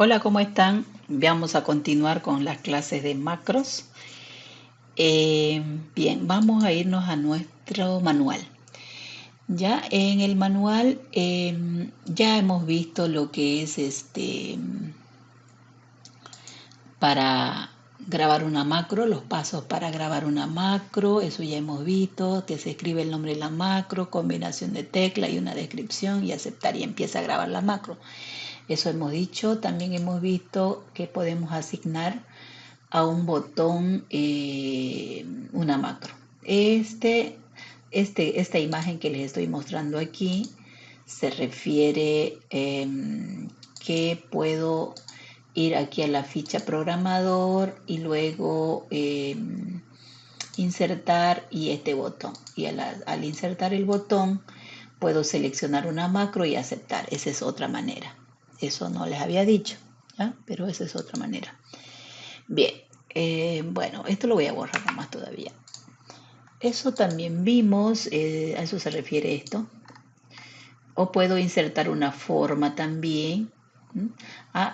Hola, ¿cómo están? Vamos a continuar con las clases de macros. Bien, vamos a irnos a nuestro manual. Ya en el manual ya hemos visto lo que es para grabar una macro, los pasos para grabar una macro, eso ya hemos visto, que se escribe el nombre de la macro, combinación de tecla y una descripción y aceptar y empieza a grabar la macro. Eso hemos dicho. También hemos visto que podemos asignar a un botón una macro. Esta imagen que les estoy mostrando aquí se refiere que puedo ir aquí a la ficha programador y luego insertar y este botón. Y al insertar el botón puedo seleccionar una macro y aceptar. Esa es otra manera. Eso no les había dicho, ¿ya? Pero esa es otra manera. Bien, bueno, esto lo voy a borrar nomás todavía. Eso también vimos, a eso se refiere esto. O puedo insertar una forma también.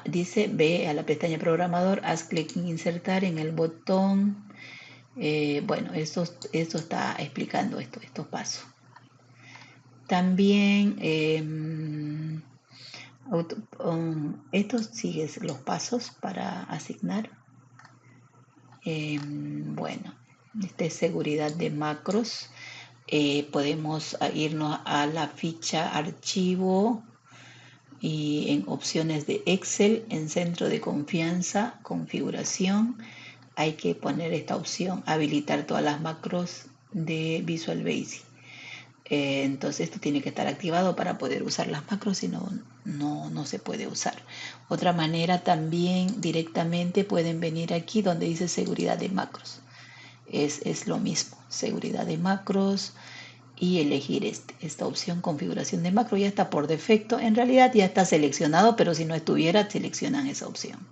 Dice, ve a la pestaña programador, haz clic en insertar en el botón. Bueno, esto está explicando estos pasos. También esto sigue los pasos para asignar. Bueno, esta es seguridad de macros. Podemos irnos a la ficha archivo y en opciones de Excel, en centro de confianza, configuración, hay que poner esta opción, habilitar todas las macros de Visual Basic. Entonces esto tiene que estar activado para poder usar las macros, si no se puede usar. Otra manera también directamente pueden venir aquí donde dice seguridad de macros. Es lo mismo, seguridad de macros y elegir esta opción configuración de macro. Ya está por defecto, en realidad ya está seleccionado, pero si no estuviera seleccionan esa opción.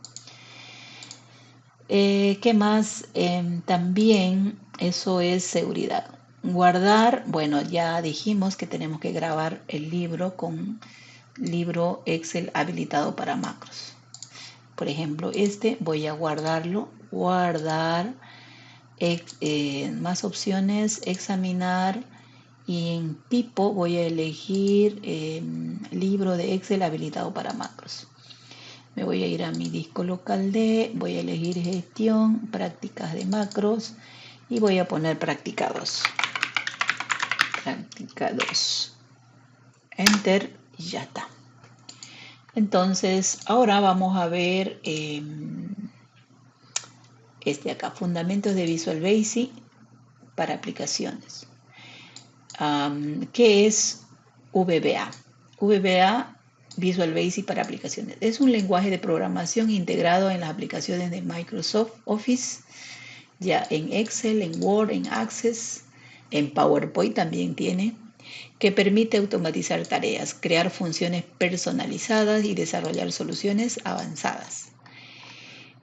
¿Qué más? También eso es seguridad. Guardar, bueno, ya dijimos que tenemos que grabar el libro con libro Excel habilitado para macros. Por ejemplo, voy a guardarlo, guardar, más opciones, examinar, y en tipo voy a elegir libro de Excel habilitado para macros. Me voy a ir a mi disco local voy a elegir gestión, prácticas de macros y voy a poner práctica 2. Práctica 2. Enter y ya está. Entonces, ahora vamos a ver acá, fundamentos de Visual Basic para aplicaciones. ¿Qué es VBA? VBA, Visual Basic para aplicaciones. Es un lenguaje de programación integrado en las aplicaciones de Microsoft Office, ya en Excel, en Word, en Access, en PowerPoint también tiene, que permite automatizar tareas, crear funciones personalizadas y desarrollar soluciones avanzadas.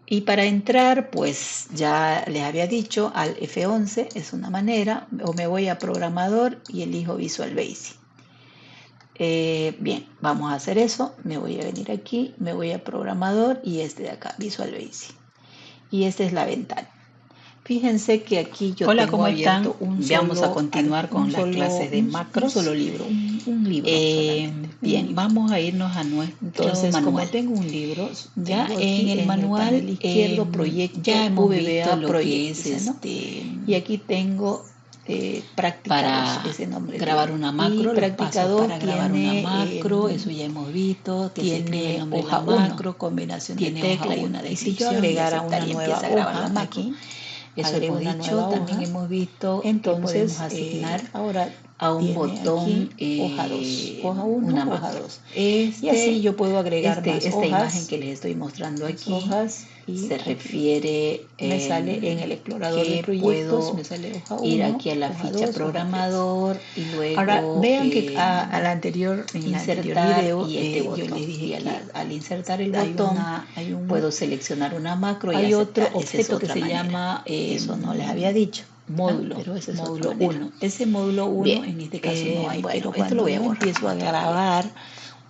Y para entrar, pues ya les había dicho, al F11 es una manera, o me voy a programador y elijo Visual Basic. Bien, vamos a hacer eso. Me voy a venir aquí, me voy a programador y de acá, Visual Basic. Y esta es la ventana. Fíjense que aquí yo Hola, tengo ¿cómo abierto están? vamos a continuar con las clases de macros. Un solo libro, un libro solamente. Bien, vamos a irnos a nuestro Entonces, manual. como tengo un libro, Ya tengo en aquí el en el manual panel izquierdo ya proyecto hemos visto VBA lo Project, que es ¿no? Y aquí tengo práctica 2, para ese nombre grabar tiene. una Y macro, los práctica pasos 2 para grabar una macro, eso tiene, ya hemos visto, que se escribe el tiene nombre de la hoja 1, macro, combinación de tiene hoja tecla y 1. una Y si yo descripción y agregara aceptar una y nueva empieza a grabar la hoja macro. aquí, Eso agrego hemos una dicho. nueva También hoja, hemos visto que podemos entonces asignar ahora a un tiene aquí botón hoja 2, hoja 1, una hoja macro. 2. Y así yo puedo agregar más Esta imagen hojas, que les estoy mostrando más aquí hojas y se aquí refiere me sale en el explorador de que proyectos, puedo me sale hoja ir 1, aquí a la hoja ficha 2, hoja 3. programador y Ahora luego vean que en el anterior insertar video y yo botón. les dije Y que al insertar el hay, botón hay, un, puedo seleccionar una macro y hay otro aceptar. Esa es objeto que otra se manera. llama Eso no les había dicho, módulo, pero esa es otra módulo manera. 1. Ese módulo 1 Bien, en este caso no hay, bueno, pero esto lo cuando voy a yo borrar empiezo a nomás todavía. grabar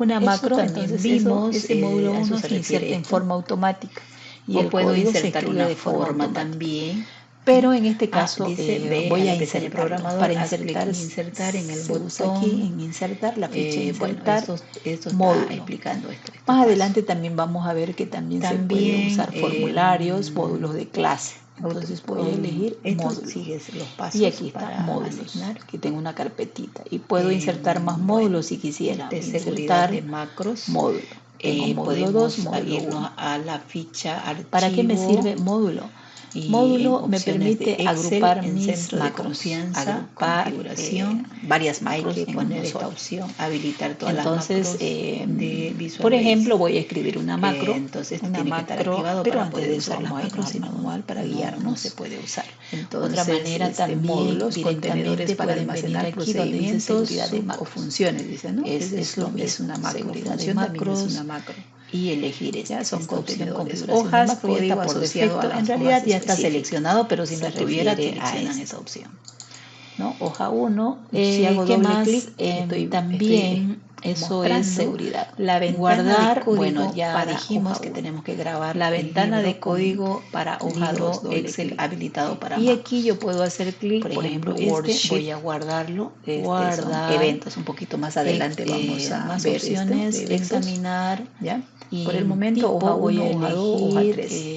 una Eso macro, también entonces vimos, ese módulo a eso 1 se se inserta refiere en esto. forma automática y O el puedo código se insertar escribe una de forma forma automática. también. Pero en este caso dice, ve voy a la a pestaña insertarlo. programador, Para haz clic insertar, en insertar en el se usa botón. aquí en insertar, la ficha insertar, bueno, esto está módulo. explicando esto. Más adelante también vamos a ver que también se puede usar formularios, módulos de clase. Entonces voy a elegir módulo. Sigues los pasos Y aquí está para módulos. asignar. Aquí tengo una carpetita y puedo insertar más módulos si quisiera. Seguridad Insertar de macros. módulo. Tengo módulo 2, Podemos módulo irnos 1. a la ficha archivo. ¿Para qué me sirve módulo? Y Módulo en me opciones permite de Excel, agrupar en mis centro de macros, confianza, agrupar configuración, varias hay macros que en poner uno esta solo. opción, habilitar todas Entonces, las macros de Visual por ejemplo, Basic. voy a escribir una macro, Entonces tiene que estar activado pero para antes poder de usar eso las vamos a irnos macros, al si no, manual para no guiarnos. se puede usar. Entonces, otra manera también módulos, directamente contenedores para pueden venir almacenar aquí donde dice procedimientos seguridad de o macros. funciones, dice, ¿no? Es lo mismo, es una macro, seguridad de función también es macros una macro. y elegir este. Ya son Esta opción contenedores, configuración hojas, de macro ya código está por asociado a defecto. las En realidad hojas ya está específicas. seleccionado, pero si Se no estuviera, refiere a seleccionan esto. esa opción. ¿No? Hoja 1. Si hago ¿Qué doble más? clic, También eso es seguridad. La ventana Guardar, de código, bueno, ya para dijimos hoja que 1. tenemos que grabar La ventana el libro de código para hoja libro 2, doble Excel clic. habilitado para Y Mac. aquí yo puedo hacer clic, Por ejemplo, voy a guardarlo, son eventos. Un poquito más adelante vamos a más ver opciones, esto de eventos. examinar. ¿Ya? Y Por el momento, hoja 1, voy a hoja 2, hoja elegir 3.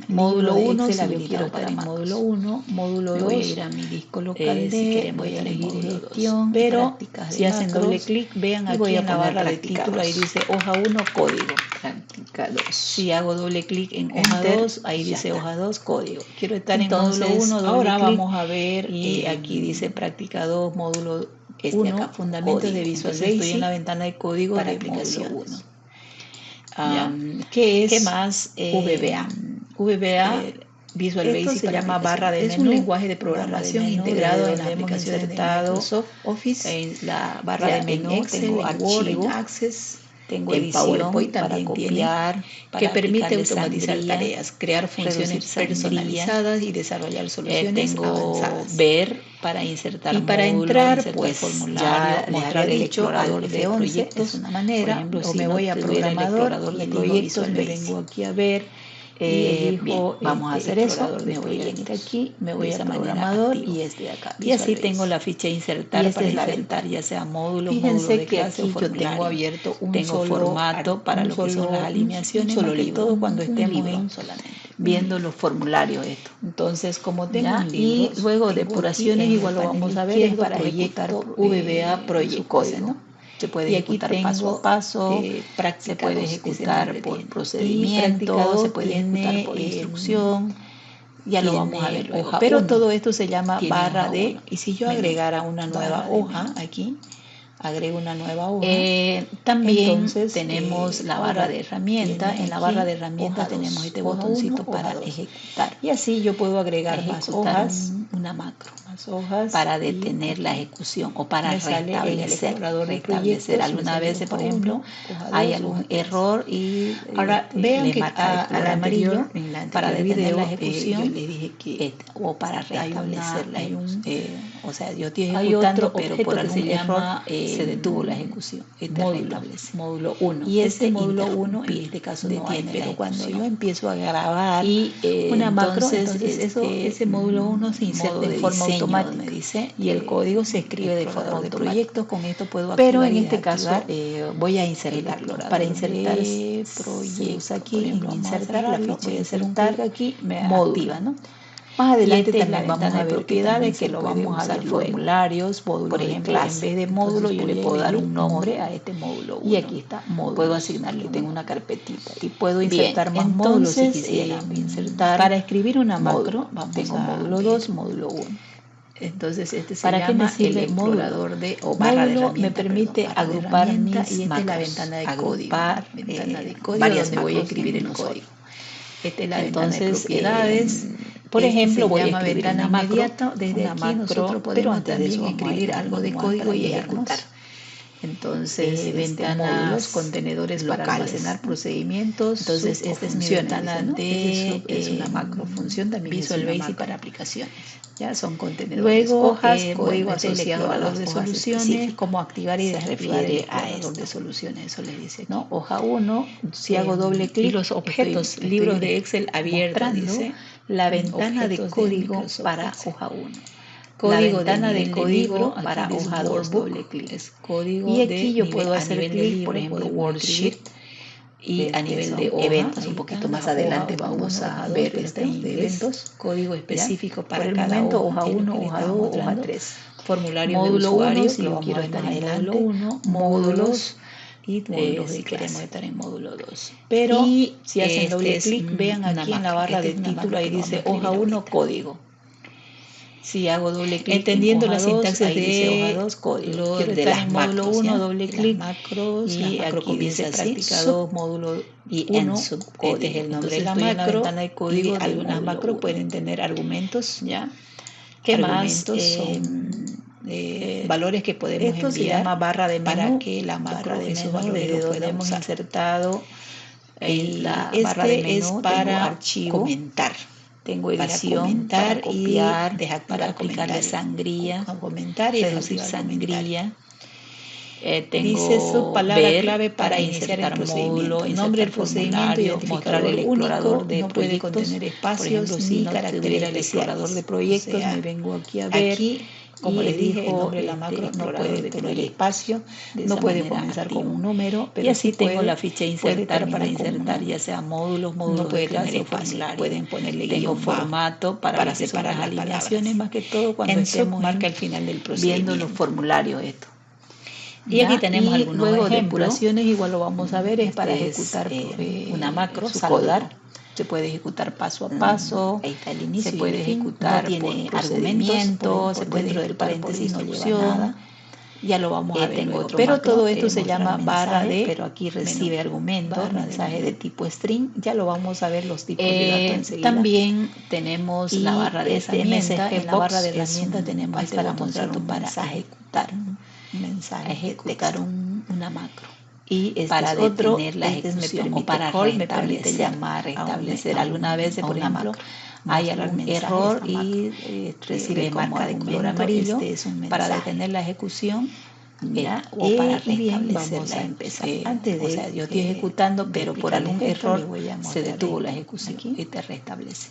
módulo 1 si yo habilitado quiero estar para en macros. módulo 1, módulo 2. Me voy a ir a mi disco local si queremos voy a estar en elegir módulo gestión, 2. Pero prácticas si de hacen doble macros, clic, vean y aquí voy a en la poner barra de título, ahí dice hoja 1, código. práctica 2. Si hago doble clic en hoja Enter, 2, ahí dice está. hoja 2, código. Quiero estar Entonces, en módulo 1, doble ahora clic, vamos a ver y aquí dice práctica 2, módulo 1, acá, fundamentos de Visual Entonces estoy en Basic la ventana de código para de módulo 1. ¿Qué ¿Qué más? VBA? VBA. Visual Esto Basic se para llama barra de aplicaciones. Es un menú, lenguaje de programación integrado en las aplicaciones de Microsoft Office. En la barra de menú en Excel, tengo en Word, archivo, en Access, tengo en edición PowerPoint para también copiar, que para permite aplicarle automatizar sangría, tareas, crear funciones reducir sangría. personalizadas y desarrollar soluciones Tengo avanzadas. ver para insertar Y para módulo, entrar, insertar pues formulario, ya les mostrar había el dicho, explorador al de F11 proyectos. es una Por manera, ejemplo, o si me no voy a tuviera el programador explorador y de elijo proyectos, Visual me Basic. vengo aquí a ver y elijo Bien, vamos a hacer eso. explorador de Me voy a ir proyectos. aquí, Me voy de a esa manera programador activo. y de acá. Y Visual así Basic. tengo la ficha insertar Y esta para es la insertar ventana. ya sea módulos, Fíjense módulos de que clase o aquí yo tengo formulario. abierto un Tengo solo formato para lo que son las alineaciones, solo más que libro, todo cuando un estemos libro solamente, viendo los formularios esto. Entonces, como tengo ¿Ya? un libro, Y luego depuraciones, igual lo vamos a ver, es para ejecutar VBA su Project, código. ¿no? Se puede Y aquí ejecutar paso a tengo paso, práctica se puede 2, ese ejecutar nombre por tiene. Y procedimiento, práctica se 2 puede ejecutar por instrucción, ya lo vamos a ver luego. hoja Pero 1. todo esto se llama Tiene barra hoja de 1. Y si yo menú. agregara una nueva Barra de hoja menú. aquí, agrego una nueva hoja. También Entonces, tenemos la ahora barra de herramientas. tiene En la aquí barra de herramientas hoja tenemos 2, este hoja botoncito 1, para hoja 2. ejecutar. Y así yo puedo agregar más hojas, una macro más hojas para detener la ejecución o para me sale en el restablecer. explorador de proyectos, Algunas veces, por ejemplo, hoja 2, hay hoja algún 3. error y Ahora vean le que marca al explorar amarillo, en la para anterior detener video, la ejecución, yo le dije que o para restablecer la ejecución. O sea, yo estoy ejecutando, pero por algún error se detuvo la ejecución. Módulo 1. Y ese módulo 1 en este caso no hay, pero cuando yo empiezo a grabar una macro, entonces ese módulo 1 se inserta en forma automática, me dice, y el código se escribe de forma de automática. proyectos. Con esto puedo activar. Pero en y este caso voy a insertarlo. Para insertar se usa aquí, por ejemplo, en vamos a insertar la cerrarlo, ficha voy a hacer un insertar, clic aquí, me módulo. activa, ¿no? Más adelante Y también vamos a ver propiedades que lo puede vamos a usar ver luego. formularios, módulos Por de ejemplo, clase. en vez de módulo, Entonces, yo le voy a puedo dar elegir un nombre módulo. a este módulo 1. Y aquí está módulos. Puedo asignarle Aquí un tengo nombre. una carpetita y puedo insertar Bien, más módulos si entonces, quisiera. Insertar para escribir una módulo. macro, Tengo a módulo ver. 2, módulo 1. Entonces este se ¿Para qué me llama el sirve explorador módulo? o barra de Módulo herramienta, me permite barra de agrupar herramienta, mis y esta es la macros, ventana de agrupar código varias donde voy a macros escribir en el uno código. solo. Esta es la ventana de Entonces, propiedades. por ejemplo, se voy a llama escribir ventana una macro, inmediata. Desde aquí nosotros pero podemos antes de eso también vamos a escribir ir al algo de manual código para y guiarnos. ejecutar. Entonces, ventanas módulos, contenedores locales, para almacenar procedimientos. Entonces, esta es mi ventana, ¿no? Es una macrofunción, también Visual es una Basic macro. para aplicaciones. Ya son contenedores. Luego, hojas, código este asociado a las de hojas soluciones, cómo activar y se desactivar el refiere a explorador esto. de soluciones, eso les dice aquí. ¿No? Hoja 1, si hago doble clic, y los objetos, libros de Excel abiertos, dice, la ventana de código para Excel. hoja 1. Código la ventana de código para hoja 2, doble clic. Es código Y aquí yo puedo a hacer nivel de clic, libro, por ejemplo, podemos Worksheet. escribir. Y a nivel de hoja, eventos, un poquito más adelante vamos a ver este de eventos, código específico ¿ya? para Por el cada momento, hoja, hoja 1, hoja 2, hoja 3. Formulario de usuario, si yo quiero estar en módulo 1, módulos y módulos de queremos estar en módulo 2. Pero si hacen doble clic, vean aquí en la barra de título, ahí dice hoja 1, código. Si hago doble clic entendiendo la sintaxis ahí dice hoja 2, código. Quiero estar en módulo 1, doble clic, y aquí dice práctica 2, módulo y 1, código. Este es el nombre de la estoy macro, en la ventana de código, y algunas macros pueden tener argumentos, ¿ya? ¿Qué más? son valores que podemos esto enviar se llama barra de menú, para que la macro de esos menú, valores desde lo donde pueda hemos usar. insertado la barra de Este menú, es para tengo archivo, comentar. tengo edición para copiar, para aplicarle sangría, comentar y reducir sangría. Dice su palabra clave para iniciar el módulo, nombre del procedimiento, mostrar el explorador de no puede proyectos. contener espacios, Por ejemplo, si ni no caracteres tuviera el especiales. explorador de proyectos, O sea, me vengo aquí a ver. Aquí, como les dije, el nombre de la macro no puede tener espacio, no puede comenzar con un número, pero y así sí tengo puede, la ficha insertar para insertar ya sea módulos no puede de clase tener o espacio, formulario. pueden ponerle Tengo guión formato para separar las alineaciones, más que todo cuando estemos marca el final del procedimiento. viendo los formularios esto. Y aquí tenemos algunos luego ejemplos. Depuraciones, igual lo vamos a ver, es para ejecutar una macro, saludar. Se puede ejecutar paso a paso, ahí está el inicio, se puede ejecutar no tiene por procedimiento, se puede dentro del ejecutar paréntesis por no lleva distribución. nada. Ya lo vamos a ver Tengo luego. otro Pero macro, todo esto se mostrar llama barra mensaje, de pero aquí recibe argumentos, mensaje de tipo string. Ya lo vamos a ver los tipos de datos enseguida. También tenemos la barra de herramientas. en la barra de herramientas tenemos este para botoncito para ejecutar un mensaje, ejecutar una macro. Y este para es otro, detener la ejecución o para me permite llamar, restablecer. Algunas veces, por ejemplo, hay algún error y recibe como marca de color amarillo. Este es un mensaje. Para detener la ejecución, ¿ya? O para bien, restablecerla. empezar. Antes de, o sea, yo estoy ejecutando, pero por algún error se detuvo la ejecución aquí. y te restablece.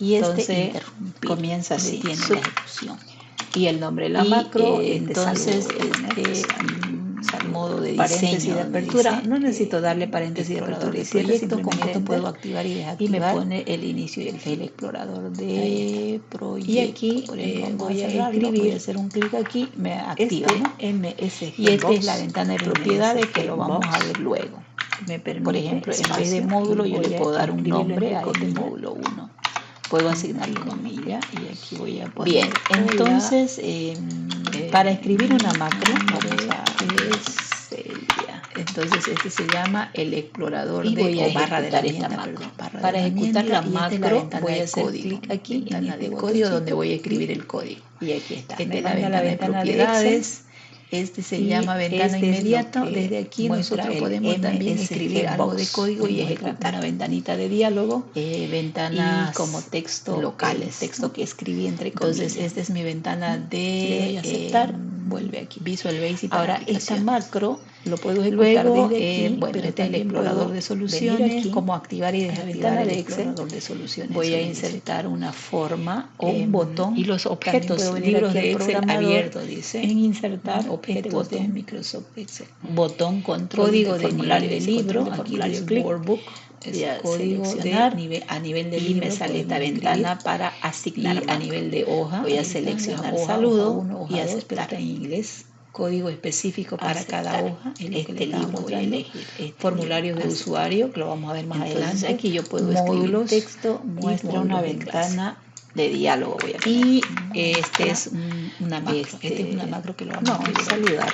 Y Entonces comienza así, detiene la ejecución. Y el nombre de la macro, entonces modo de diseño, de apertura, no necesito darle paréntesis de apertura de proyecto, con esto puedo activar y desactivar. Y me pone el inicio y el fin. El explorador de proyecto. Y aquí por ejemplo, voy a escribir, voy a hacer un clic aquí, me activa. MSG y esta es la ventana de propiedades que lo vamos a ver luego. Me permite, por ejemplo, en vez de módulo yo le puedo dar un nombre a este módulo 1. Puedo asignarle una comilla y aquí voy a poner. Bien, entonces para escribir una macro vamos a entonces este se llama el explorador y voy a barra de esta macro. Para ejecutar la macro voy a hacer clic aquí en este código donde voy a escribir el código. Y aquí está. Esta es la ventana de propiedades. Este se llama ventana inmediata. Desde aquí nosotros podemos también escribir algo de código y ejecutar una ventanita de diálogo, ventanas y como texto locales, texto que escribí entre comillas. Entonces esta es mi ventana de aceptar. Vuelve aquí. Visual Basic. Ahora esta macro lo puedo ejecutar desde aquí. Bueno, este es el explorador de soluciones. Cómo activar y desactivar el explorador de soluciones. Voy a insertar una forma o un botón y los objetos, libros de Excel abiertos, dice en insertar objetos de Microsoft Excel. Botón control código de formulario de libro, aquí dice Workbook, es código seleccionar a nivel de y me sale esta ventana para asignar y a nivel de hoja voy a seleccionar hoja, saludo hoja 1, y hoja 2, aceptar pero está en inglés. Código específico para cada hoja, este libro voy a elegir. Formularios de usuario, que lo vamos a ver más adelante. Aquí yo puedo módulos, escribir texto, muestra una ventana de diálogo. Voy a poner. Y este es una macro. Este es una macro que lo vamos a saludar.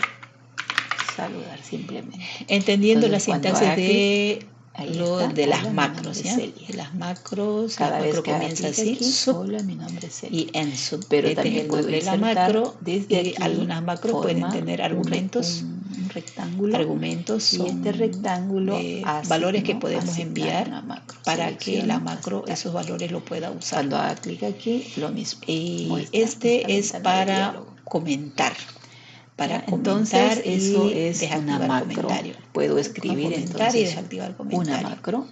Saludar simplemente. Entendiendo la sintaxis de las macros, ¿ya? De las macros, cada vez que comienza así, hola, mi nombre es Celia. Y en sub, pero también puedo la macro desde aquí. Algunas macros pueden tener argumentos, un rectángulo, argumentos son y este rectángulo valores que podemos enviar para que la macro esos valores lo pueda usar. Cuando haga clic aquí, lo mismo. Y este es para comentar. Para comentar, entonces eso es una macro. Comentario. Puedo escribir entonces y desactivar comentario. Una macro.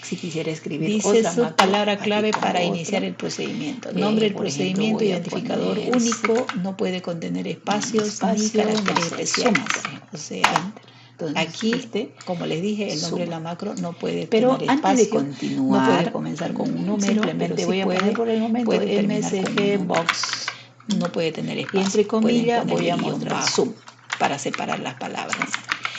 Si quisiera escribir dice otra su macro, palabra clave para iniciar el procedimiento. Nombre del procedimiento, identificador único, no puede contener espacios ni caracteres especiales. O sea, entonces, aquí, como les dije, el nombre de la macro no puede tener espacio. Antes de continuar, no puede comenzar con un número, simplemente voy a poner por el momento MSG Box. No puede tener espacio. Y entre comillas voy a mostrar zoom para separar las palabras.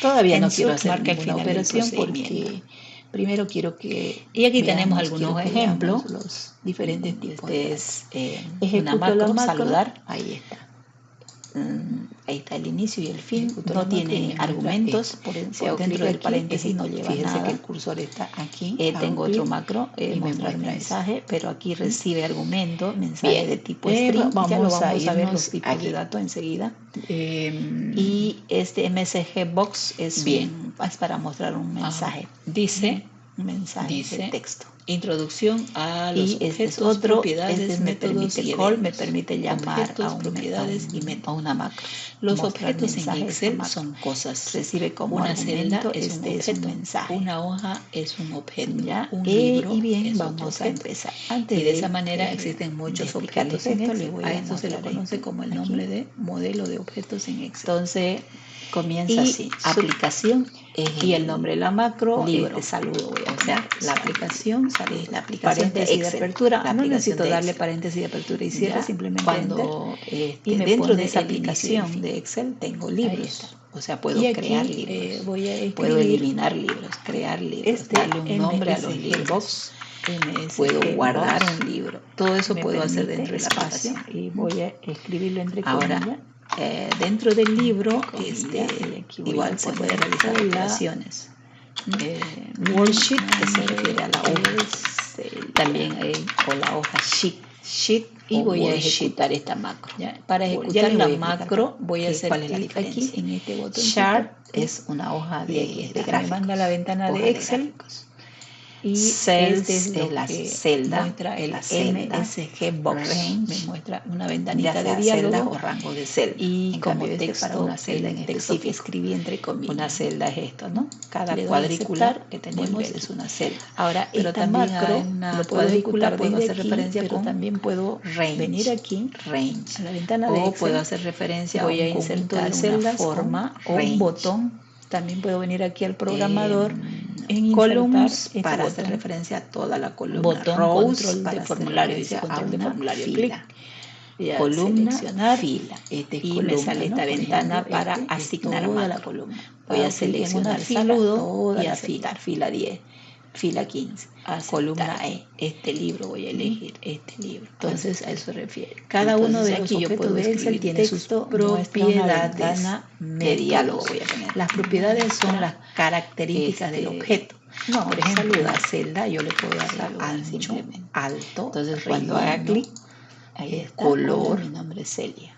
Todavía no quiero hacer ninguna operación porque primero quiero que... Y aquí tenemos algunos ejemplos. Los diferentes tipos de es una macro, saludar. Ahí está. Ahí está el inicio y el fin. No tiene argumentos. Por dentro del paréntesis no lleva nada. Que el cursor está aquí. Tengo otro macro, mostrar mensaje, pero aquí recibe argumento, mensaje de tipo string. Vamos a ver los tipos de datos enseguida. Y este MSG Box es para mostrar un mensaje. Dice un mensaje de texto. Introducción a los objetos, propiedades, métodos y eventos. Me permite llamar a propiedades y métodos. A una macro. Los objetos en Excel son cosas. Recibe como una celda es un objeto, un mensaje. Una hoja es un objeto. ¿Ya? Un libro y bien, es vamos a empezar. Antes y de esa manera existen muchos objetos en Excel. A esto se le conoce como el nombre de modelo de objetos en Excel. Entonces comienza así. Aplicación y el nombre de la macro, libro. Saludo, voy a o sea, la aplicación es la aplicación paréntesis de apertura. No necesito darle paréntesis de apertura y cierre, simplemente cuando y dentro de esa aplicación de Excel tengo libros. O sea, puedo crear libros. Puedo eliminar libros, crear libros, darle un nombre a los libros. Puedo guardar un libro. Todo eso puedo hacer dentro de la aplicación. Y voy a escribirlo entre comillas. Ahora, dentro del libro, igual se puede realizar operaciones. Worksheet, que se refiere a la hoja, también o la hoja sheet, y voy a ejecutar esta macro. ¿Ya? Para ejecutar la macro voy a hacer clic aquí en este botón. Chart es una hoja de gráficos. Me manda a la ventana de Excel. Y cells es la celda, muestra el MSG Box Range, me muestra una ventanita de diálogo o rango de celda. Y como texto, para una celda en texto que escribí entre comillas. Una celda es esto, ¿no? Cada cuadrícula que tenemos es una celda. Ahora, pero esta macro lo puedo ejecutar, puedo hacer referencia pero con también puedo venir aquí range a la ventana de Excel, puedo hacer referencia voy a insertar de celdas forma o un botón. También puedo venir aquí al programador en columns para hacer referencia a toda la columna. Botón rows control para de formulario, dice control de formulario. Fila. Columna, seleccionar fila. Y columna, me sale esta ventana para asignar toda la columna. Voy a seleccionar saludo y aceptar. Fila 10, fila 15. Columna E. Este libro voy a elegir, este libro. Entonces a eso se refiere. Cada uno de los objetos de Excel tiene sus propiedades de diálogo. Voy a poner. Las propiedades son las características del objeto. No, por ejemplo, la celda yo le puedo dar ancho, alto. Entonces cuando haga clic, ahí está. Color. Mi nombre es Celia.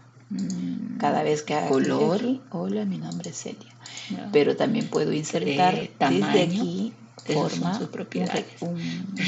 Cada vez que haga color, clic aquí, hola, mi nombre es Celia. No. Pero también puedo insertar tamaño, desde aquí forma, sus propiedades. Un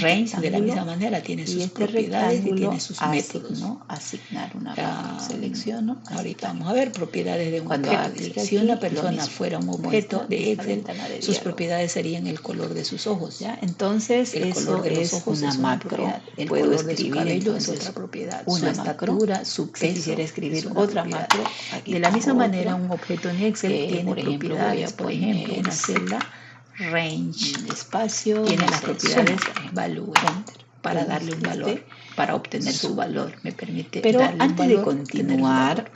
range de la misma manera tiene sus propiedades y tiene sus métodos. ¿no? Asignar una selecciono. Ahorita vamos a ver propiedades de un Cuando objeto. Si una persona fuera un objeto de Excel, sus propiedades serían el color de sus ojos. ¿Ya? Entonces, el color de los ojos una macro. El puedo color de su cabello es otra propiedad. Una su estatura, su peso. Si quisiera escribir otra macro. De la misma manera, un objeto en Excel tiene propiedades. Por ejemplo, una celda range, espacio, tiene las propiedades value para darle un valor, para obtener su valor. Me permite pero darle antes un valor, de continuar,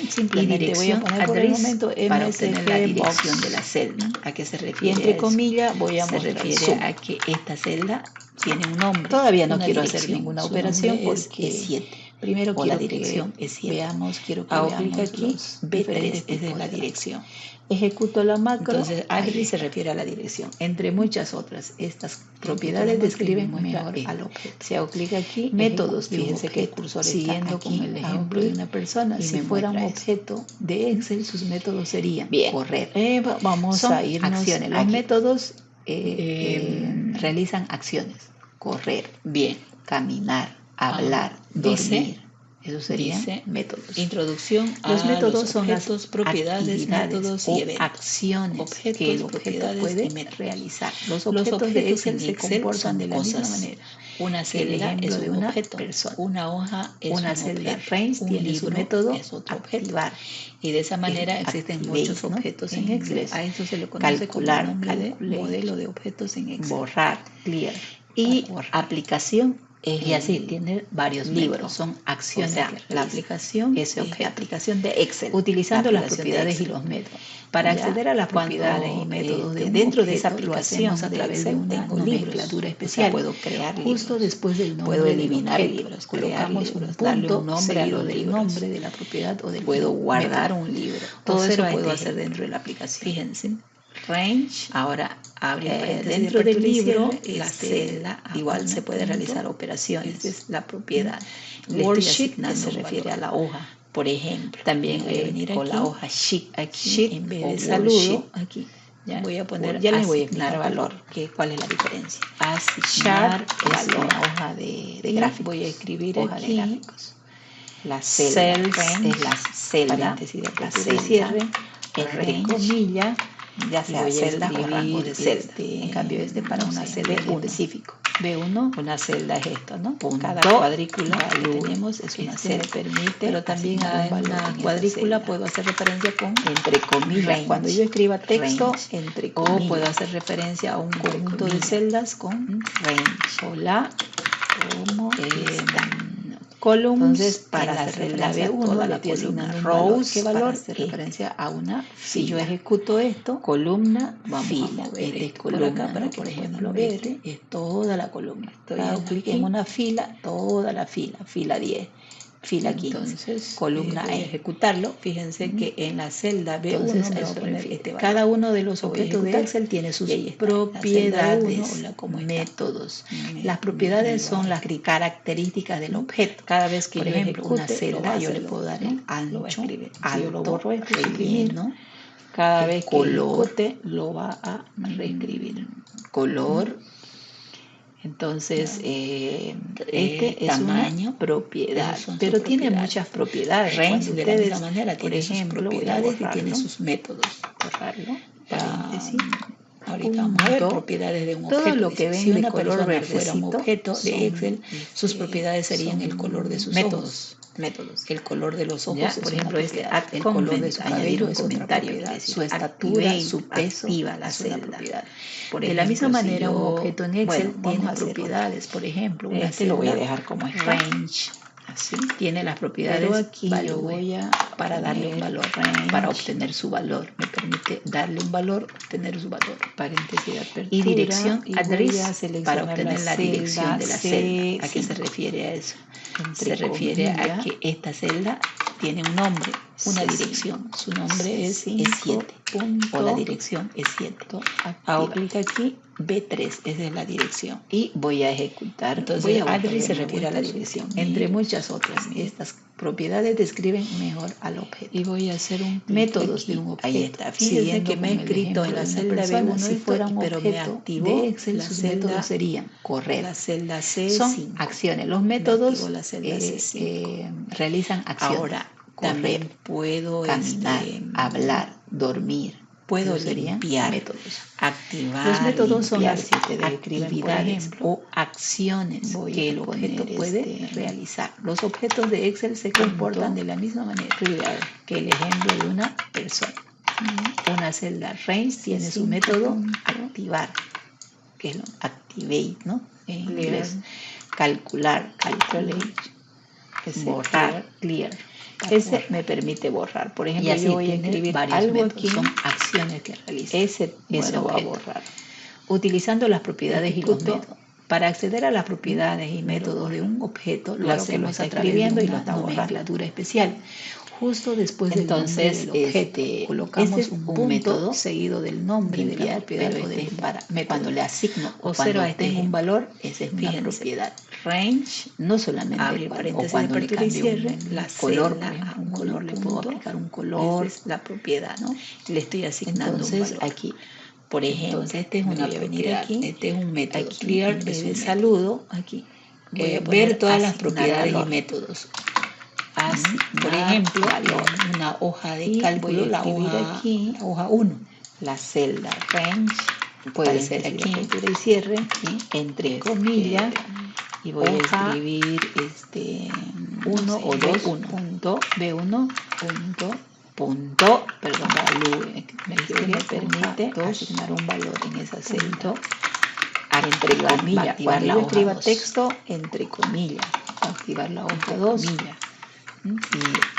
simplemente voy a poner por el momento para obtener la dirección de la celda. ¿A qué se refiere? Y entre comillas voy a mostrar. Se refiere a que esta celda tiene un nombre. Todavía no quiero hacer ninguna operación porque es 7. Primero o la dirección es 7. Veamos, quiero que Hago veamos clic aquí, B3 es la dirección. Ejecuto la macro. Entonces, address se refiere a la dirección. Entre muchas otras, estas propiedades describen mejor al objeto. Si hago clic aquí, métodos, fíjense que el cursor siguiendo está con el ejemplo de una persona, si fuera un objeto de Excel, sus métodos serían correr. Vamos a irnos acciones. Los métodos realizan acciones. Correr, caminar, hablar, dormir. Eso serían métodos. Introducción a los métodos son las propiedades, métodos o y eventos. Acciones que el objeto puede realizar. Los objetos de Excel se comportan de la misma manera. Una celda es un objeto, una hoja es una un celda objeto, range un tiene libro su método es otro objeto. activar. Y de esa manera existen muchos objetos en Excel. A eso se le conoce como nombre de modelo de objetos en Excel. Borrar, clear. Y aplicación y así tiene varios libros, son acciones. O sea, la aplicación es aplicación de Excel, utilizando las propiedades y los métodos. Para acceder a las propiedades y métodos dentro de esa aplicación lo hacemos a través de una nomenclatura especial. Puedo crear justo libros. después del nombre, puedo eliminar del libros, colocamos un punto, darle un nombre seguido del nombre de la propiedad o del puedo guardar un libro. Todo eso lo puedo hacer dentro de la aplicación. Fíjense. Range, ahora abre dentro del libro, la celda, igual se puede realizar operaciones. Esa es la propiedad. Worksheet se refiere a la hoja. Por ejemplo, también voy a venir con aquí, la hoja sheet, aquí en vez de saludo, aquí ya voy a poner ya les voy a explicar valor. ¿Cuál es la diferencia? Asignar valor, una hoja de gráficos. Voy a escribir hoja aquí de gráficos. La celda es la celda, la celda, cierre, entre comillas, ya sea celda o rango de celda. En cambio, para una celda específico. B1, una celda es esto, ¿no? Cada cuadrícula que tenemos es una celda. Me permite, pero también a una cuadrícula puedo hacer referencia con entre comillas. Range. Cuando yo escriba texto, entre comillas. O puedo hacer referencia a un conjunto de celdas con range. Hola, ¿cómo columns. Entonces, para hacer la B1, la columna rows, ¿qué valor? Hace referencia a una fila. Si yo ejecuto esto, columna, vamos fila. a mover Esta es columna, para que por ejemplo, ver. es toda la columna. Estoy clic en una fila, toda la fila, fila 10. Fila 15. Entonces, columna voy a ejecutarlo. Fíjense que en la celda B1 Entonces, me va a poner cada uno de los objetos de Excel tiene sus propiedades, métodos. Las propiedades son las características del objeto. Cada vez que por ejemplo, una celda, yo le puedo dar el ancho, alto, yo lo borro, relleno. Cada vez que color lo va a reescribir. Color. Entonces, este es tamaño, propiedad, pero tiene muchas propiedades. Range de la misma manera, por ejemplo, propiedades y tiene sus métodos. Borrarlo, paréntesis. Ahorita vamos a ver propiedades de un objeto. Todo lo que ven de color fuera un objeto de Excel, sus propiedades serían el color de sus métodos. El color de los ojos, por ejemplo, el color de su cabello es comentario, su estatura, su peso, la celda. De la misma manera, un objeto en Excel tiene propiedades. Por ejemplo, una celda, lo voy a dejar como está. Range. Así tiene las propiedades. Pero aquí yo voy a para darle un valor, para obtener su valor. Me permite darle un valor, obtener su valor. Paréntesis de apertura. Y dirección address para obtener la dirección de la celda. ¿A qué se refiere a eso? Se refiere a que esta celda tiene un nombre, una dirección. Su nombre es 7 o la dirección es 7. Hago clic aquí, B3, esa es la dirección. Y voy a ejecutar. Entonces, address se refiere a la dirección. Entre muchas otras. Estas propiedades describen mejor al objeto. Y voy a hacer un métodos de un objeto. Ahí está. Fíjense que me he escrito en la celda B1 si fuera un pero objeto me activó de Excel, sus métodos serían correr. La celda C5. Son acciones. Los métodos la celda C5. Realizan acciones. Ahora, también puedo caminar, hablar, dormir. Puedo limpiar, métodos. Activar, los métodos son las actividades o acciones que el objeto puede realizar. Los objetos de Excel se comportan de la misma manera que el ejemplo de una persona. Una celda range tiene su método activar, que es lo activate, ¿no? En inglés. Calcular, calculate, borrar, clear. Ese me permite borrar. Por ejemplo, yo voy a escribir algo aquí. Son acciones que realizo. Ese lo voy a borrar. Utilizando las propiedades y los métodos. Para acceder a las propiedades y métodos de un objeto, lo hacemos a través de una nomenclatura especial. Justo después del nombre del objeto, colocamos un punto método seguido del nombre de la propiedad o del método. Cuando le asigno o cuando tengo un valor, esa es una propiedad. Range, no solamente abre paréntesis de apertura y cierre, la color, a un color le puedo aplicar un color, es la propiedad, ¿no? Le estoy asignando un valor. Aquí, por ejemplo, este es una propiedad, aquí, este es un método. Aquí, clear es de saludo, aquí. Voy a ver todas las propiedades y métodos. Así, por ejemplo, una hoja de cálculo, la hoja 1, la celda range, puede ser aquí, apertura y cierre, aquí, entre comillas, y voy a escribir 1 o 2 punto B1 perdón, value, me permite asignar un valor en esa celda, entre comillas, cuando yo escriba texto, entre comillas, activar la hoja 2, y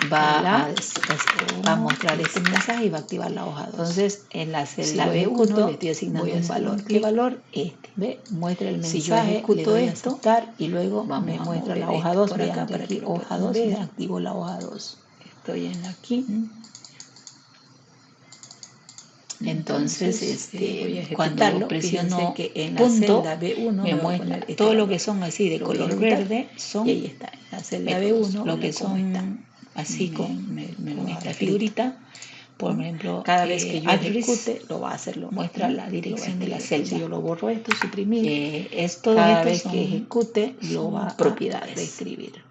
va a mostrar este mensaje y va a activar la hoja 2. Entonces, en la celda B1 le estoy asignando un valor. ¿Qué valor? Este. ¿Ve? Muestra el mensaje, si yo ejecuto esto, y luego me muestra la hoja 2. Por acá, para aquí, hoja 2, me activo la hoja 2. Estoy en aquí. Entonces, voy a ejecutarlo, presiono que en la celda B1 me muestra todo lo que son así de color verde, son, y ahí está, en la celda B1 lo que son así con esta figurita, por ejemplo, cada vez que yo ejecute, lo va a hacer, muestra la dirección de la celda. Si yo lo borro esto, suprimir, cada vez que ejecute, lo va a reescribir.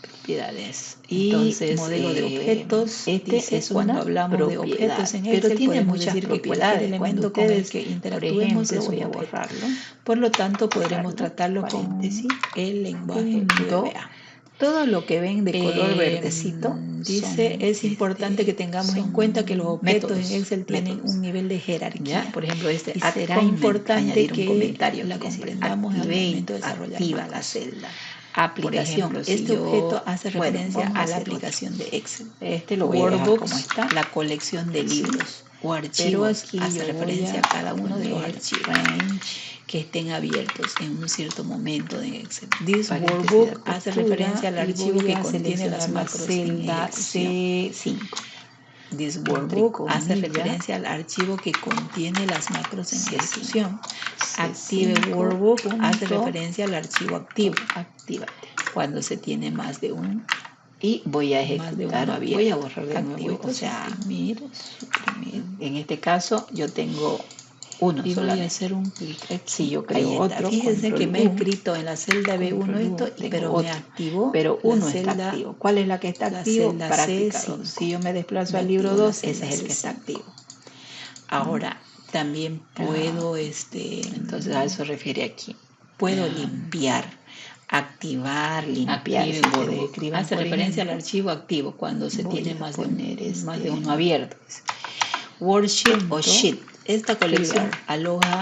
Propiedades. Entonces, modelo de objetos, este es cuando hablamos de objetos en Excel, pero tiene muchas propiedades. Elemento ustedes que interactuemos, lo voy a borrarlo. Por lo tanto, podremos tratarlo con el lenguaje VBA. Todo lo que ven de color verdecito, dice, es importante que tengamos en cuenta que los objetos en Excel tienen un nivel de jerarquía. ¿Ya? Por ejemplo, será importante que la comprendamos al momento de desarrollar la celda. Aplicación. Por ejemplo, si objeto hace referencia a la aplicación de Excel. Lo voy a dejar como está. La colección de libros o archivos hace referencia a cada uno de los archivos que estén abiertos en un cierto momento de Excel. This workbook hace referencia al archivo que contiene las macros en C5. This workbook hace referencia al archivo que contiene las macros en ejecución. Active workbook hace referencia al archivo activo. Actívate. Cuando se tiene más de un. Y voy a ejecutar. Voy a borrar de nuevo. O sea, suprimir. En este caso, yo tengo uno y solamente. Voy a hacer un clic. Si yo creo otro. Fíjense que me he escrito en la celda B1 esto, pero me activó. Pero uno está activo. ¿Cuál es la que está activo? Para C5. Si yo me desplazo al libro 2, ese es el que está activo. Ahora, también puedo, entonces a eso refiere aquí. Puedo limpiar, activar, limpiar. Hace referencia al archivo activo cuando se tiene más de uno abierto. Worksheet o sheet. Esta colección aloja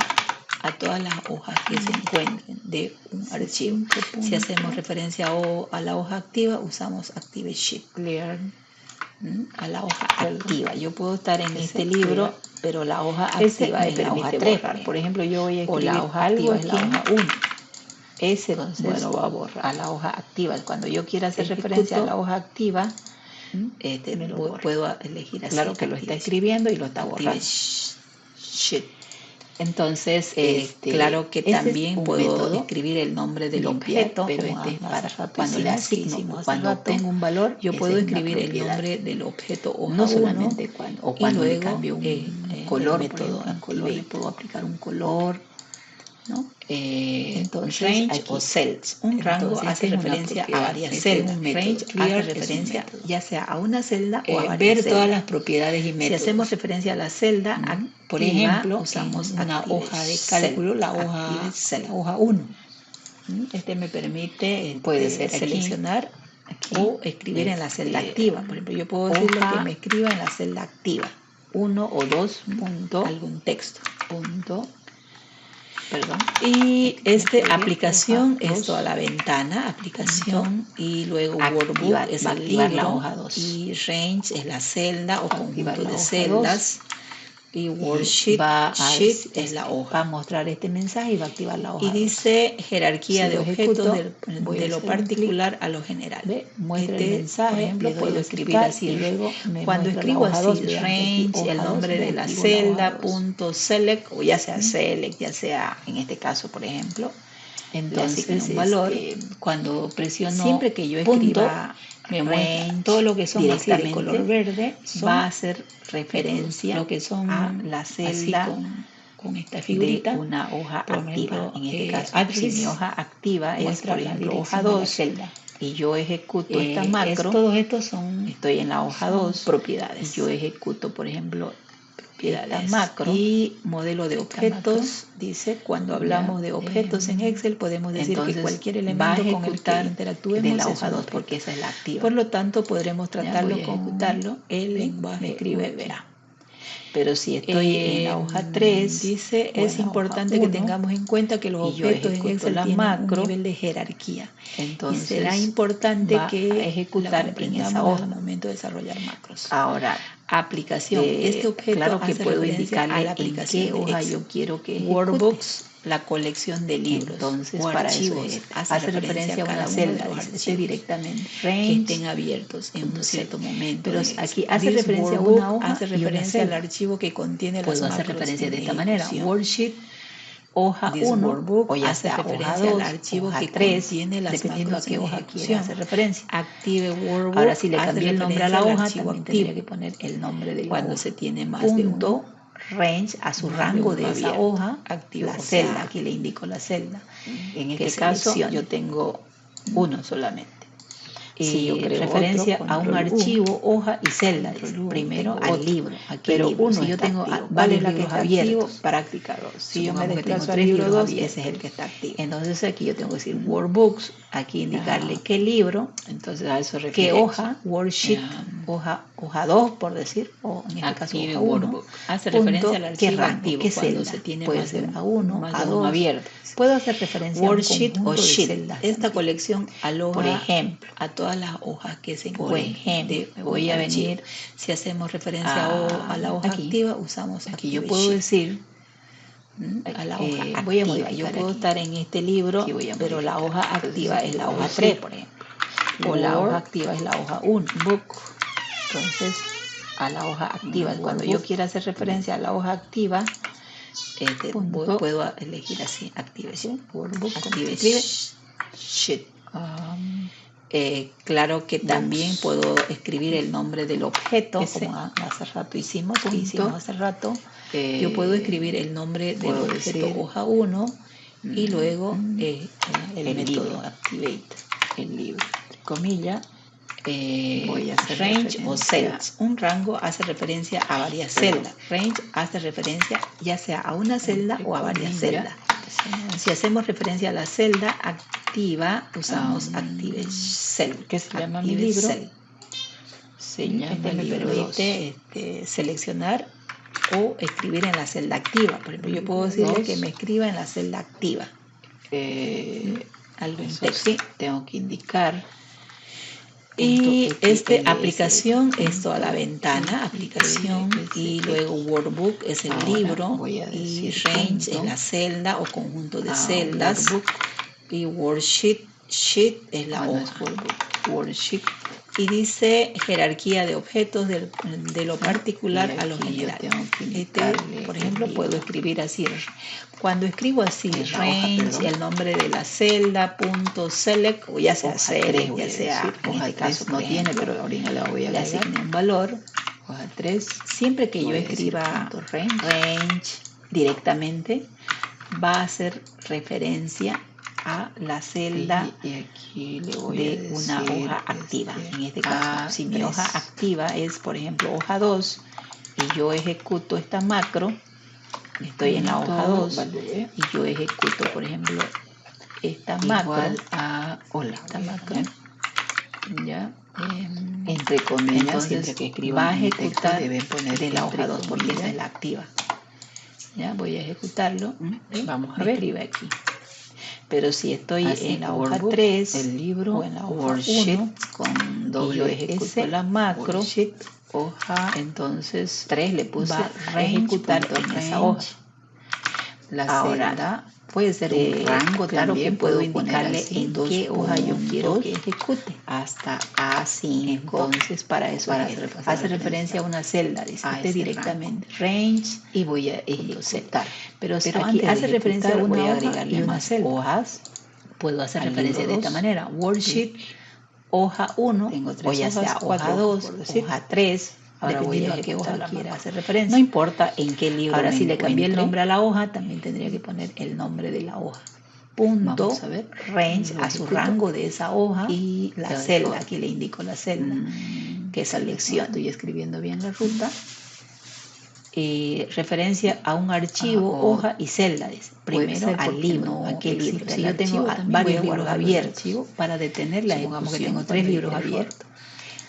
a todas las hojas que se encuentren de un archivo. Si hacemos referencia a la hoja activa, usamos Active Sheet. Clear. A la hoja activa. Yo puedo estar en este libro, pero la hoja activa es la hoja 3. Por ejemplo, yo voy a escribir la hoja activa es la hoja 1. Ese entonces, bueno, va a borrar a la hoja activa. Cuando yo quiera hacer referencia a la hoja activa, puedo elegir así. Claro que lo está escribiendo y lo está borrando. Entonces, claro que también puedo escribir el nombre del objeto, pero para cuando le asigno, cuando tengo un valor, yo puedo escribir el nombre del objeto hoja no solamente cuando le cambio un color, método en color, le puedo aplicar un color, ¿no? Entonces, range o cells. Un rango hace referencia a varias celdas. Range hace referencia ya sea a una celda o a varias ver celdas. Todas las propiedades y métodos. Si hacemos referencia a la celda, por ejemplo, usamos una hoja de cálculo, la hoja 1. Me permite puede ser seleccionar aquí, o escribir en la celda activa. Por ejemplo, yo puedo decirle que me escriba en la celda activa 1 o 2 punto algún texto punto. Perdón. Y aplicación es toda la ventana, aplicación, y luego workbook es el libro, la hoja 2. Y range es la celda o conjunto de celdas. y worksheet es la hoja. Va a mostrar este mensaje y va a activar la hoja. Y dice jerarquía de objetos de lo particular a lo general. Muestra el mensaje, por ejemplo, puedo escribir así. Y luego cuando escribo así, range, el nombre de la celda, punto select, o ya sea select, ya sea en este caso, por ejemplo. Entonces, un valor. cuando presiono siempre que yo escriba me muestra todo lo que son así de color verde, va a hacer referencia lo que son a la celda con esta figurita de una hoja activa. En este caso, address, si mi hoja activa es, por ejemplo, hoja de la 2, celda. y yo ejecuto esta macro, todos estos son, estoy en la hoja 2, propiedades. Y yo ejecuto, por ejemplo, esta macro y modelo de objetos. Dice, cuando hablamos de objetos en Excel, podemos decir que cualquier elemento con el que interactuemos de la hoja 2, porque esa es la activa. Por lo tanto, podremos tratarlo con el lenguaje escribe VBA. Pero si estoy en la hoja 3, dice, es importante que tengamos en cuenta que los objetos en Excel tienen macro, un nivel de jerarquía. Entonces, y será importante que ejecutar en esa hoja al momento de desarrollar macros. Ahora, aplicación. Este objeto claro que puedo indicar a la aplicación en qué hoja yo quiero que ejecute. Workbooks, la colección de libros. Entonces, o para archivos, eso hace referencia a cada celda de los archivos directamente. Range, que estén abiertos en un cierto momento. Pero aquí hace referencia a una hoja, hace referencia al archivo que contiene las macros. Puedo hacer referencia de esta manera. Worksheet, hoja 1, o ya hace referencia al archivo que contiene las dependiendo macros a qué hoja quiere hacer referencia. Active Workbook. Ahora, si le cambié el nombre a la hoja, también tendría que poner el nombre de la hoja. Cuando se tiene más de uno, range, a su rango de esa hoja, activo la celda, aquí le indico la celda. En este caso, yo tengo uno solamente. Si yo creo referencia a un archivo, hoja y celda. Primero al libro. Pero libro. Si yo tengo varios libros abiertos, práctica 2. Si yo me desplazo al libro 2, ese es el que está activo. Entonces aquí yo tengo que decir workbooks, aquí indicarle qué libro, entonces a eso qué hoja, worksheet, hoja 2 por decir, o en este caso hoja 1. Hace referencia al archivo activo, qué celda. Se tiene puede más ser de A1, A2 abierto. Puedo hacer referencia worksheet a un o sheet. De celdas Esta también. colección aloja, por ejemplo, a todas las hojas que se encuentran. Por ejemplo, voy a venir, si hacemos referencia a la hoja activa, usamos aquí yo puedo decir a la hoja activa. Voy a modificar yo puedo estar en este libro, pero la hoja activa es la hoja 3, por ejemplo. O la hoja activa es la hoja 1. Book. Entonces, a la hoja activa. Cuando yo quiera hacer referencia a la hoja activa, puedo elegir así, active sheet. Workbook, active sheet. Claro que también puedo escribir el nombre del objeto, como hace rato hicimos, hace rato. Yo puedo escribir el nombre del objeto hoja 1 y luego el método activate, el libro, entre comillas. Voy a hacer range o cells. Un rango hace referencia a varias celdas. Range hace referencia ya sea a una celda o a varias celdas. Si hacemos referencia a la celda activa, usamos active cell, que se llama mi libro. Cell. Me permite seleccionar o escribir en la celda activa. Por ejemplo, yo puedo decirle que me escriba en la celda activa. Algún texto. Tengo que indicar. Y aplicación es toda la ventana, aplicación, y luego workbook es el libro, y range es la celda o conjunto de celdas, y worksheet es la hoja. Worksheet. Y dice jerarquía de objetos de lo particular a lo general. Por ejemplo, puedo escribir así. Cuando escribo así, range, el nombre de la celda, punto select, o ya sea select, ya sea, en este caso no tiene, pero ahorita le voy a agregar un valor. Hoja 3. Siempre que yo escriba range directamente, va a hacer referencia a la celda y aquí le voy de una hoja activa. En este caso, si mi hoja activa es, por ejemplo, hoja 2, y yo ejecuto esta macro, estoy en la hoja 2 y yo ejecuto, por ejemplo, esta macro a esta macro, ya, entre comillas, entonces siempre que escriban va a ejecutar deben poner de la hoja 2 porque esa es la activa. Ya voy a ejecutarlo. Vamos a ver. Escribe aquí. Pero si estoy en la hoja 3, el libro, o en la hoja 1, con doble y yo ejecuto la macro, hoja, entonces 3 le puse va a ejecutar en esa hoja. La Ahora, celda puede ser un rango, claro también que puedo indicarle así, en qué hoja yo quiero que ejecute. Hasta A5. Entonces, para eso hace referencia a una celda, dice directamente range y voy a ejecutar. Pero aquí hace referencia a una voy a hoja agregarle y una más celda. hojas. Puedo hacer al referencia de esta manera. Worksheet, hoja 1, tengo 3 o ya hojas, sea hoja 2, hoja 3. Ahora voy a dependiendo a qué hoja quiera hacer referencia. No importa en qué libro Ahora, me si le cambié el encuentre, nombre a la hoja, también tendría que poner el nombre de la hoja. punto, Vamos a ver, range, a su rango de esa hoja y la celda. Aquí le indico la celda que selecciono. Estoy escribiendo bien la ruta. Referencia a un archivo, hoja y celda. Primero al libro. ¿A qué libro? Si yo tengo varios libros abiertos, para detener la ejecución, que tengo 3 libros abiertos.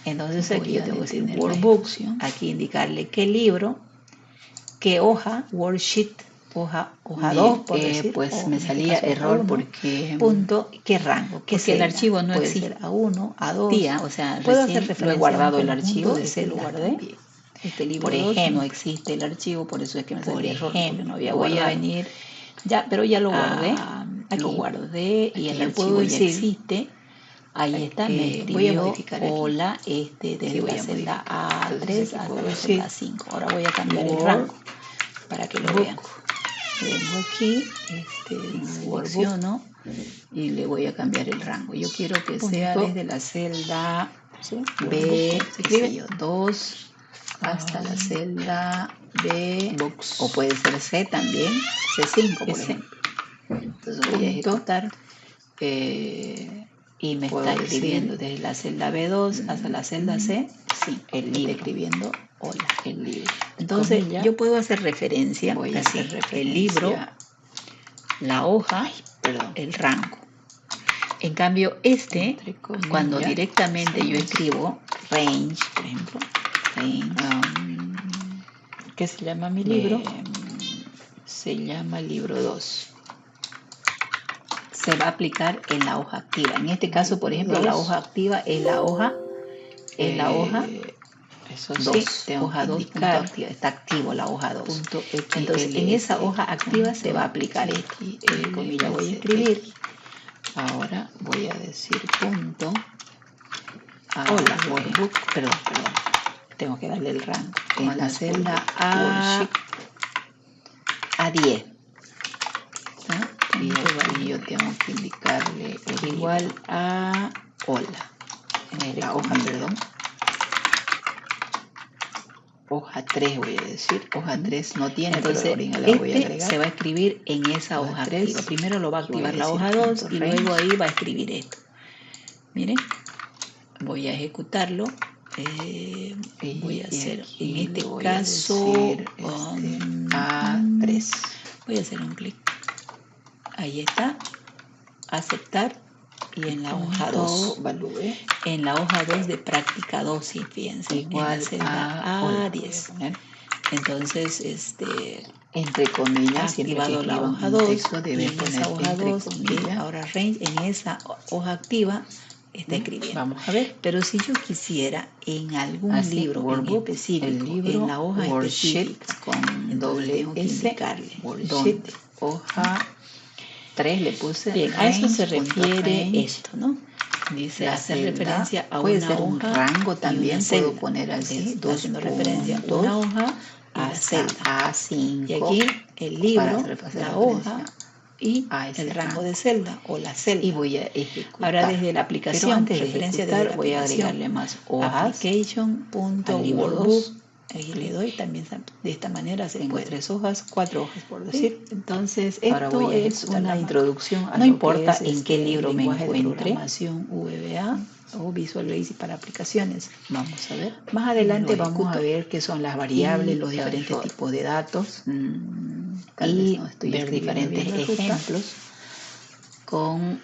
Entonces aquí yo tengo que decir workbooks, aquí indicarle qué libro, qué hoja, worksheet, hoja 2, por decir, pues me salía error porque punto, qué rango, qué porque el archivo no puede existe. ser A1, A2, o sea, puedo hacer referencia lo he guardado a un el archivo, de lo guardé. también. Este libro por 2 ejemplo, no existe el archivo, por eso es que me salía error, porque no había voy guardado. a venir, pero ya lo guardé. Aquí Lo guardé y el le puedo archivo ya decir, existe. Ahí está, me escribió, voy a modificar aquí. hola, desde la celda A3 hasta la celda 5. Ahora voy a cambiar el rango para que lo vean. Vengo aquí, selecciono y le voy a cambiar el rango. Yo quiero que sea desde la celda B, qué sé yo, 2 hasta la celda B, o puede ser C también, C5 por ejemplo. Entonces voy a ejecutar y me está escribiendo desde la celda B2 hasta la celda C, sí, el libro. Está escribiendo hola, el libro. Entonces yo puedo hacer referencia, el libro, la hoja, el rango. En cambio, cuando directamente yo escribo range, por ejemplo, ¿qué se llama mi libro? Se llama libro 2. Se va a aplicar en la hoja activa. En este caso, por ejemplo, la hoja activa es la hoja, eso 2, hoja 2, activa, está activo la hoja 2. Entonces, en esa hoja activa se va a aplicar esto. Entre comillas voy a escribir. Ahora voy a decir punto. Hola, workbook, perdón. Tengo que darle el rango. En la celda A10. Y aquí yo tengo que indicarle igual a hola. En la hoja, perdón. Hoja 3 voy a decir, hoja 3 no tiene, entonces pero la voy a agregar. Se va a escribir en esa hoja 3. Activa. Primero lo va a activar la hoja 2 y luego ahí va a escribir esto. Miren, voy a ejecutarlo. Voy a hacer, en este caso, A3. Voy a hacer un clic. Ahí está, aceptar. Y en la hoja 2, en la hoja 2 de práctica 2, sí, fíjense, igual en la celda A10. Entonces, entre comillas, activado la hoja 2 y en esa hoja 2, ahora range, en esa hoja activa está escribiendo. Vamos a ver. Pero si yo quisiera en algún libro en específico, en la hoja específica, con doble S, donde hoja 3 le puse. Bien, a eso se refiere esto, ¿no? Dice hacer referencia a una hoja, un rango también puedo poner así, haciendo referencia a una hoja y la celda A5. Y aquí el libro, la hoja y el rango de celda o la celda. Y voy a ejecutar. Ahora desde la aplicación, antes de referencia ejecutar, voy a agregarle más hojas. Application.workbook. Ahí le doy también de esta manera. Tengo 3 hojas, 4 hojas por decir. Entonces, esto es una introducción a no importa en qué libro me encuentre. VBA o Visual Basic para aplicaciones. Vamos a ver. Más adelante vamos a ver qué son las variables, los diferentes tipos de datos. Tal vez no estoy ver diferentes ejemplos con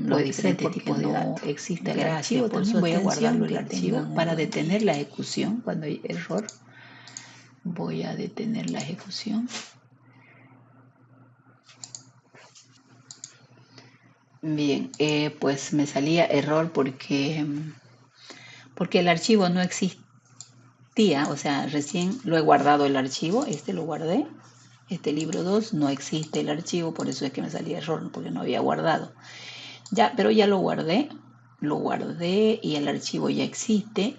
los diferentes tipos de datos. Existe el archivo, también voy a guardarlo el archivo para detener la ejecución cuando hay error. Voy a detener la ejecución. Bien, pues me salía error porque porque el archivo no existía, o sea, recién lo he guardado el archivo, lo guardé, este libro 2 no existe el archivo, por eso es que me salía error, porque no había guardado. Ya, pero ya lo guardé y el archivo ya existe.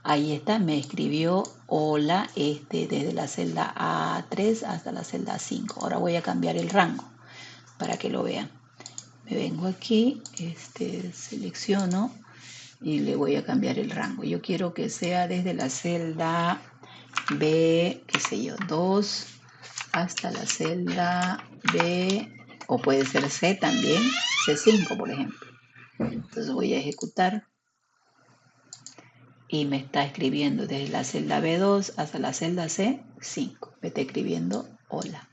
Ahí está, me escribió hola desde la celda A3 hasta la celda A5. Ahora voy a cambiar el rango para que lo vean. Me vengo aquí, selecciono y le voy a cambiar el rango. Yo quiero que sea desde la celda B, qué sé yo, 2 hasta la celda B, o puede ser C también, C5 por ejemplo. Entonces voy a ejecutar y me está escribiendo desde la celda B2 hasta la celda C5. Me está escribiendo hola.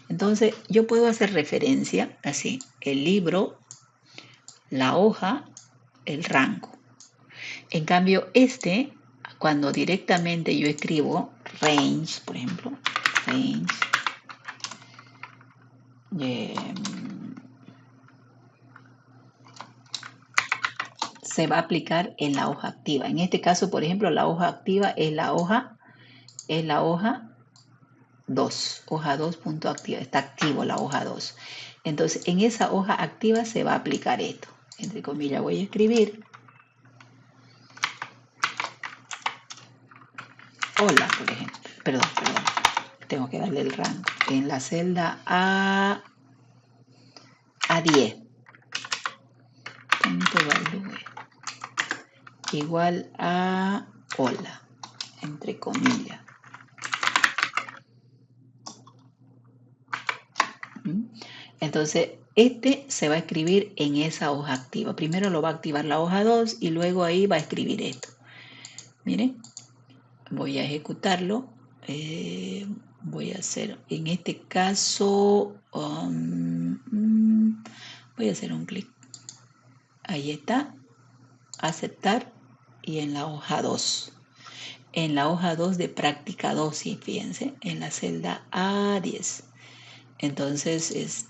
Entonces yo puedo hacer referencia así, el libro, la hoja, el rango. En cambio cuando directamente yo escribo range, por ejemplo, range, se va a aplicar en la hoja activa. En este caso, por ejemplo, la hoja activa es la hoja 2, hoja 2 punto activa, está activo la hoja 2. Entonces, en esa hoja activa se va a aplicar esto. Entre comillas voy a escribir hola, por ejemplo. Perdón. Tengo que darle el rango. En la celda A10. Punto value. Igual a hola, entre comillas. Entonces, se va a escribir en esa hoja activa. Primero lo va a activar la hoja 2 y luego ahí va a escribir esto. Miren, voy a ejecutarlo. Voy a hacer, en este caso, voy a hacer un clic. Ahí está, aceptar, y en la hoja 2. En la hoja 2 de práctica 2, fíjense, en la celda A10. Entonces,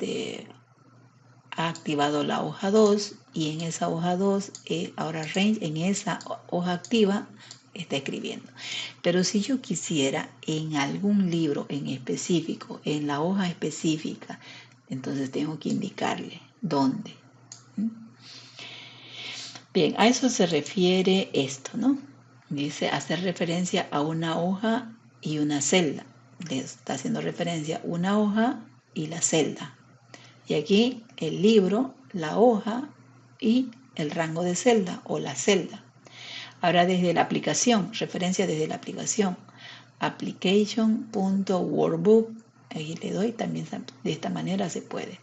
ha activado la hoja 2 y en esa hoja 2, ahora range, en esa hoja activa está escribiendo. Pero si yo quisiera en algún libro en específico, en la hoja específica, entonces tengo que indicarle dónde. Bien, a eso se refiere esto, ¿no? Dice hacer referencia a una hoja y una celda. Está haciendo referencia a una hoja y la celda. Y aquí el libro, la hoja y el rango de celda o la celda. Ahora desde la aplicación, referencia desde la aplicación, application.workbook, ahí le doy, también de esta manera se puede.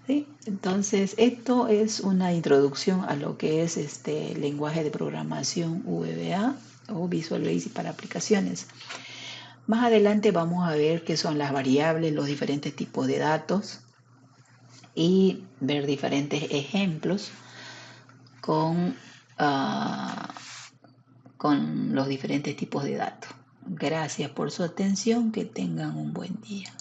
¿Sí? Entonces, esto es una introducción a lo que es lenguaje de programación VBA o Visual Basic para aplicaciones. Más adelante vamos a ver qué son las variables, los diferentes tipos de datos y ver diferentes ejemplos con los diferentes tipos de datos. Gracias por su atención, que tengan un buen día.